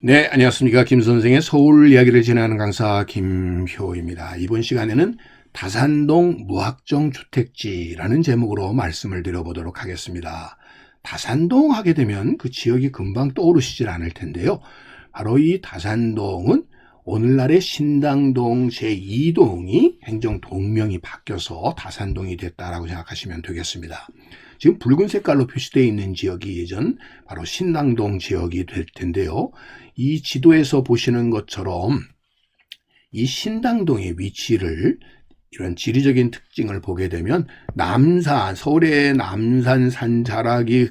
네, 안녕하십니까. 김 선생의 서울 이야기를 진행하는 강사 김효입니다. 이번 시간에는 다산동 무학정 주택지라는 제목으로 말씀을 드려보도록 하겠습니다. 다산동 하게 되면 그 지역이 금방 떠오르시질 않을 텐데요. 바로 이 다산동은 오늘날의 신당동 제2동이 행정 동명이 바뀌어서 다산동이 됐다라고 생각하시면 되겠습니다. 지금 붉은 색깔로 표시되어 있는 지역이 예전 바로 신당동 지역이 될 텐데요. 이 지도에서 보시는 것처럼 이 신당동의 위치를 이런 지리적인 특징을 보게 되면 서울의 남산 산 자락이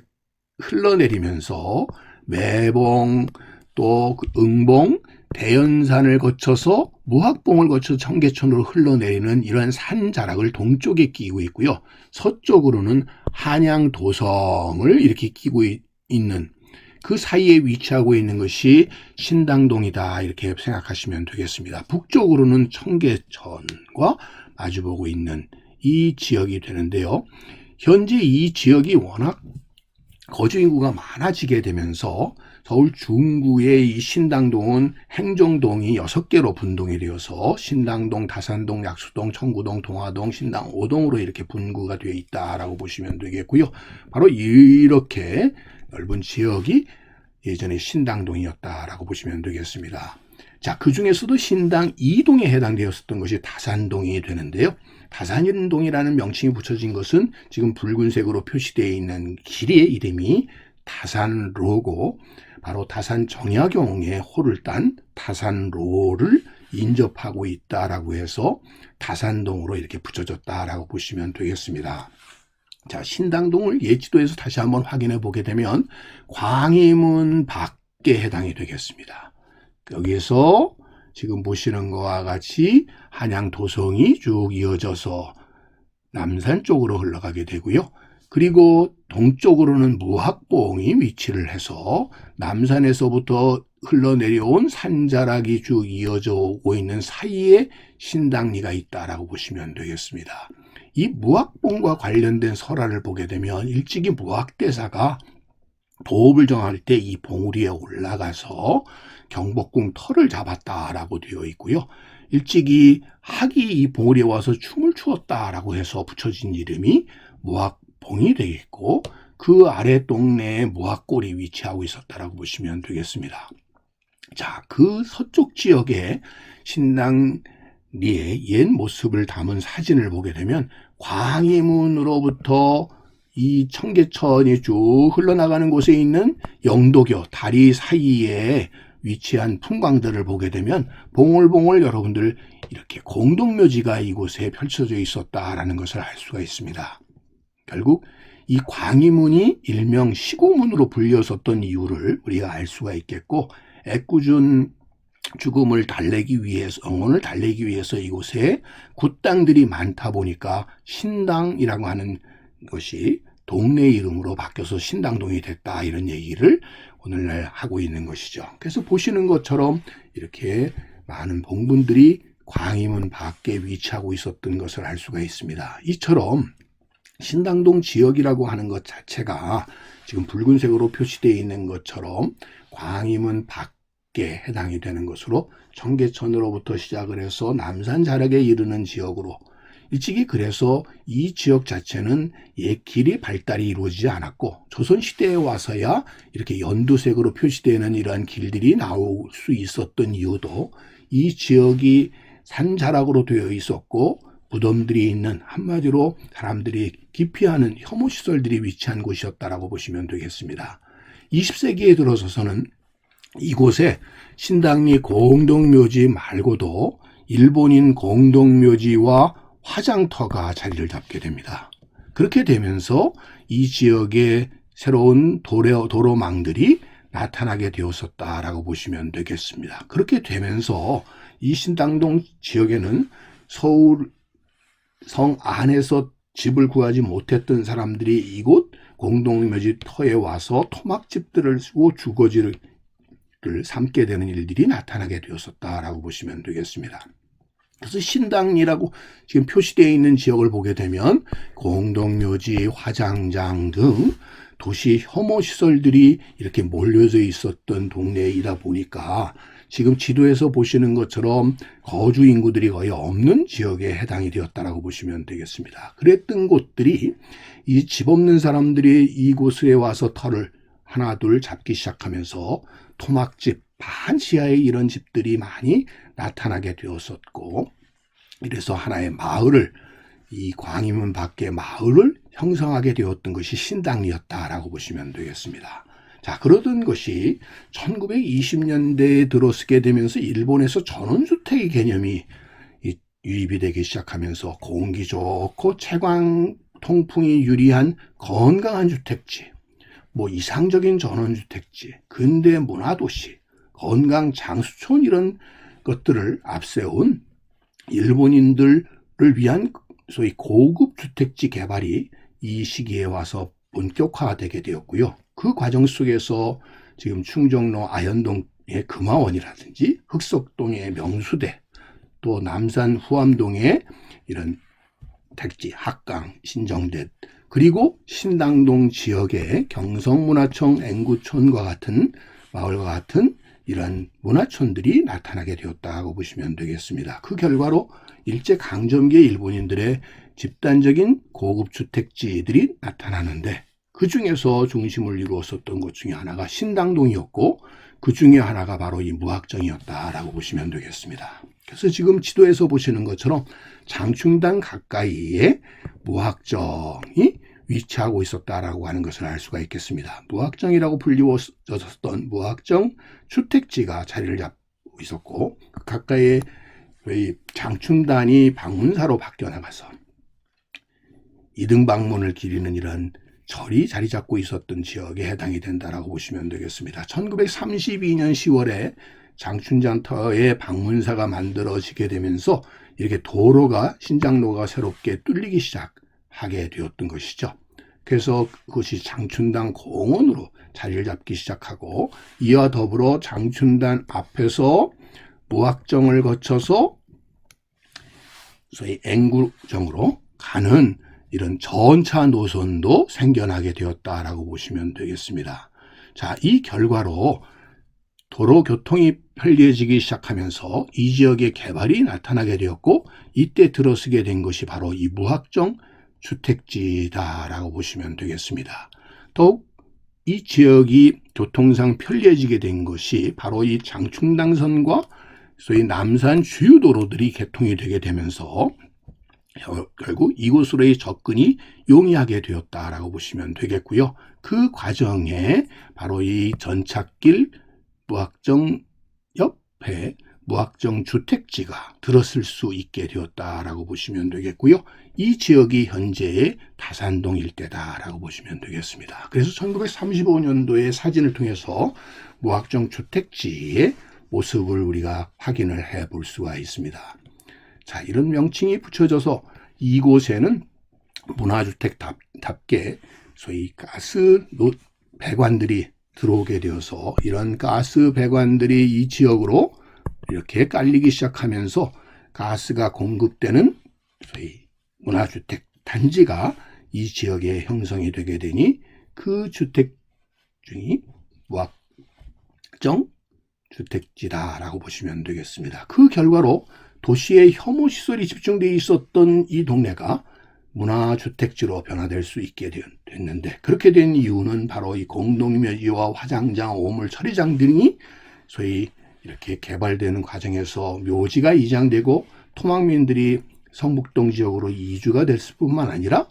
흘러내리면서 매봉 또 응봉, 대연산을 거쳐서 무학봉을 거쳐 청계천으로 흘러내리는 이러한 산 자락을 동쪽에 끼고 있고요. 서쪽으로는 한양 도성을 이렇게 끼고 있는 그 사이에 위치하고 있는 것이 신당동이다 이렇게 생각하시면 되겠습니다. 북쪽으로는 청계천과 마주보고 있는 이 지역이 되는데요. 현재 이 지역이 워낙 거주인구가 많아지게 되면서 서울 중구의 이 신당동은 행정동이 6개로 분동이 되어서 신당동, 다산동, 약수동, 청구동, 동화동, 신당 5동으로 이렇게 분구가 되어 있다라고 보시면 되겠고요. 바로 이렇게 넓은 지역이 예전에 신당동이었다라고 보시면 되겠습니다. 자, 그 중에서도 신당 2동에 해당되었었던 것이 다산동이 되는데요. 다산동이라는 명칭이 붙여진 것은 지금 붉은색으로 표시되어 있는 길의 이름이 다산로고 바로 다산 정약용의 호를 딴 다산로를 인접하고 있다라고 해서 다산동으로 이렇게 붙여졌다라고 보시면 되겠습니다. 자, 신당동을 예지도에서 다시 한번 확인해 보게 되면 광희문 밖에 해당이 되겠습니다. 여기에서 지금 보시는 것과 같이 한양 도성이 쭉 이어져서 남산 쪽으로 흘러가게 되고요. 그리고 동쪽으로는 무학봉이 위치를 해서 남산에서부터 흘러내려온 산자락이 쭉 이어져 오고 있는 사이에 신당리가 있다라고 보시면 되겠습니다. 이 무학봉과 관련된 설화를 보게 되면 일찍이 무학대사가 도읍을 정할 때 이 봉우리 위에 올라가서 경복궁 터를 잡았다라고 되어 있고요. 일찍이 학이 이 봉우리에 와서 춤을 추었다라고 해서 붙여진 이름이 무학봉이 되겠고 그 아래 동네에 무학골이 위치하고 있었다라고 보시면 되겠습니다. 자, 그 서쪽 지역에 신당리의 옛 모습을 담은 사진을 보게 되면 광희문으로부터 이 청계천이 쭉 흘러나가는 곳에 있는 영도교 다리 사이에 위치한 풍광들을 보게 되면 봉울봉울 여러분들 이렇게 공동묘지가 이곳에 펼쳐져 있었다라는 것을 알 수가 있습니다. 결국 이 광희문이 일명 시고문으로 불렸었던 이유를 우리가 알 수가 있겠고 애꿎은 죽음을 달래기 위해서 영혼을 달래기 위해서 이곳에 굿당들이 많다 보니까 신당이라고 하는 것이 동네 이름으로 바뀌어서 신당동이 됐다 이런 얘기를 오늘날 하고 있는 것이죠. 그래서 보시는 것처럼 이렇게 많은 봉분들이 광희문 밖에 위치하고 있었던 것을 알 수가 있습니다. 이처럼 신당동 지역이라고 하는 것 자체가 지금 붉은색으로 표시되어 있는 것처럼 광희문 밖에 해당이 되는 것으로 청계천으로부터 시작을 해서 남산 자락에 이르는 지역으로 일찍이 그래서 이 지역 자체는 길이 발달이 이루어지지 않았고 조선시대에 와서야 이렇게 연두색으로 표시되는 이러한 길들이 나올 수 있었던 이유도 이 지역이 산자락으로 되어 있었고 무덤들이 있는 한마디로 사람들이 기피하는 혐오시설들이 위치한 곳이었다라고 보시면 되겠습니다. 20세기에 들어서서는 이곳에 신당리 공동묘지 말고도 일본인 공동묘지와 화장터가 자리를 잡게 됩니다. 그렇게 되면서 이 지역에 새로운 도로망들이 나타나게 되었었다라고 보시면 되겠습니다. 그렇게 되면서 이 신당동 지역에는 서울 성 안에서 집을 구하지 못했던 사람들이 이곳 공동묘지 터에 와서 토막집들을 쓰고 주거지를 삼게 되는 일들이 나타나게 되었었다라고 보시면 되겠습니다. 그래서 신당이라고 지금 표시되어 있는 지역을 보게 되면 공동묘지, 화장장 등 도시 혐오 시설들이 이렇게 몰려져 있었던 동네이다 보니까 지금 지도에서 보시는 것처럼 거주 인구들이 거의 없는 지역에 해당이 되었다라고 보시면 되겠습니다. 그랬던 곳들이 이 집 없는 사람들이 이곳에 와서 터를 하나 둘 잡기 시작하면서 토막집, 반지하에 이런 집들이 많이 나타나게 되었었고, 이래서 하나의 마을을, 이 광화문 밖의 마을을 형성하게 되었던 것이 신당이었다라고 보시면 되겠습니다. 자, 그러던 것이 1920년대에 들어서게 되면서 일본에서 전원주택의 개념이 유입이 되기 시작하면서 공기 좋고 채광 통풍이 유리한 건강한 주택지, 뭐 이상적인 전원주택지, 근대 문화도시, 건강 장수촌 이런 것들을 앞세운 일본인들을 위한 소위 고급 주택지 개발이 이 시기에 와서 본격화되게 되었고요. 그 과정 속에서 지금 충정로 아현동의 금화원이라든지 흑석동의 명수대, 또 남산 후암동의 이런 택지, 학강, 신정대, 그리고 신당동 지역의 경성문화청 앵구촌과 같은 마을과 같은 이런 문화촌들이 나타나게 되었다고 보시면 되겠습니다. 그 결과로 일제강점기의 일본인들의 집단적인 고급 주택지들이 나타나는데, 그 중에서 중심을 이루었었던 것 중에 하나가 신당동이었고, 그 중에 하나가 바로 이 무학정이었다라고 보시면 되겠습니다. 그래서 지금 지도에서 보시는 것처럼 장충당 가까이에 무학정이 위치하고 있었다라고 하는 것을 알 수가 있겠습니다. 무학정이라고 불리워졌던 무학정 주택지가 자리를 잡고 있었고, 그 가까이에 장충단이 방문사로 바뀌어 나가서 이등 방문을 기리는 이런 절이 자리 잡고 있었던 지역에 해당이 된다라고 보시면 되겠습니다. 1932년 10월에 장춘장터에 방문사가 만들어지게 되면서 이렇게 도로가, 신장로가 새롭게 뚫리기 시작하게 되었던 것이죠. 그래서 그것이 장춘당 공원으로 자리를 잡기 시작하고, 이와 더불어 장춘단 앞에서 무학정을 거쳐서 소위 앵구정으로 가는 이런 전차 노선도 생겨나게 되었다라고 보시면 되겠습니다. 자, 이 결과로 도로 교통이 편리해지기 시작하면서 이 지역의 개발이 나타나게 되었고, 이때 들어서게 된 것이 바로 이 무학정 주택지다라고 보시면 되겠습니다. 더욱 이 지역이 교통상 편리해지게 된 것이 바로 이 장충당선과 소위 남산 주요 도로들이 개통이 되게 되면서 결국 이곳으로의 접근이 용이하게 되었다라고 보시면 되겠고요. 그 과정에 바로 이 전찻길 무학정 옆에 무학정 주택지가 들어설 수 있게 되었다라고 보시면 되겠고요. 이 지역이 현재의 다산동 일대다라고 보시면 되겠습니다. 그래서 1935년도의 사진을 통해서 무학정 주택지의 모습을 우리가 확인을 해 볼 수가 있습니다. 자, 이런 명칭이 붙여져서 이곳에는 문화주택답게 소위 가스 배관들이 들어오게 되어서, 이런 가스 배관들이 이 지역으로 이렇게 깔리기 시작하면서 가스가 공급되는 소위 문화주택 단지가 이 지역에 형성이 되게 되니, 그 주택 중이 무학정 주택지다라고 보시면 되겠습니다. 그 결과로 도시의 혐오 시설이 집중되어 있었던 이 동네가 문화주택지로 변화될 수 있게 됐는데, 그렇게 된 이유는 바로 이 공동묘지와 화장장, 오물 처리장 등이 소위 이렇게 개발되는 과정에서 묘지가 이장되고 토막민들이 성북동 지역으로 이주가 됐을 뿐만 아니라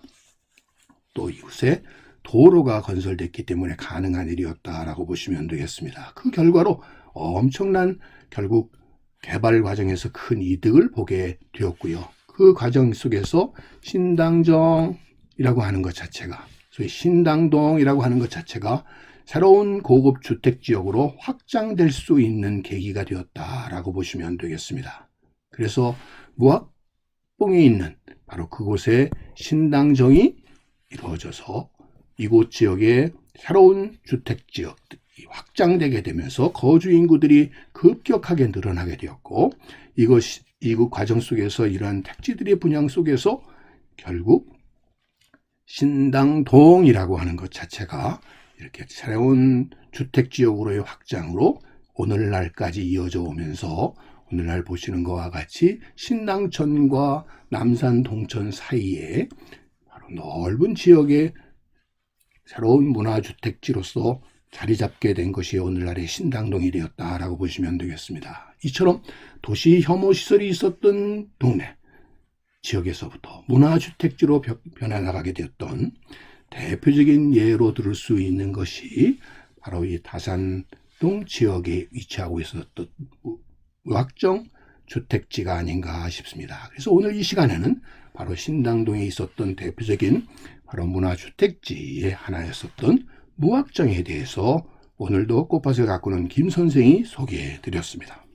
또 이곳에 도로가 건설됐기 때문에 가능한 일이었다라고 보시면 되겠습니다. 그 결과로 엄청난 결국 개발 과정에서 큰 이득을 보게 되었고요. 그 과정 속에서 신당정이라고 하는 것 자체가, 소위 신당동이라고 하는 것 자체가 새로운 고급 주택지역으로 확장될 수 있는 계기가 되었다라고 보시면 되겠습니다. 그래서 무학봉에 있는 바로 그곳에 신당정이 이루어져서 이곳 지역의 새로운 주택지역들이 확장되게 되면서 거주 인구들이 급격하게 늘어나게 되었고, 이것이 이국 과정 속에서 이러한 택지들의 분양 속에서 결국 신당동이라고 하는 것 자체가 이렇게 새로운 주택지역으로의 확장으로 오늘날까지 이어져 오면서 오늘날 보시는 것과 같이 신당천과 남산 동천 사이에 바로 넓은 지역의 새로운 문화주택지로서 자리 잡게 된 것이 오늘날의 신당동이 되었다라고 보시면 되겠습니다. 이처럼 도시 혐오시설이 있었던 동네, 지역에서부터 문화주택지로 변해나가게 되었던 대표적인 예로 들을 수 있는 것이 바로 이 다산동 지역에 위치하고 있었던 무학정 주택지가 아닌가 싶습니다. 그래서 오늘 이 시간에는 바로 신당동에 있었던 대표적인 바로 문화주택지의 하나였었던 무학정에 대해서 오늘도 꽃밭을 가꾸는 김 선생이 소개해 드렸습니다.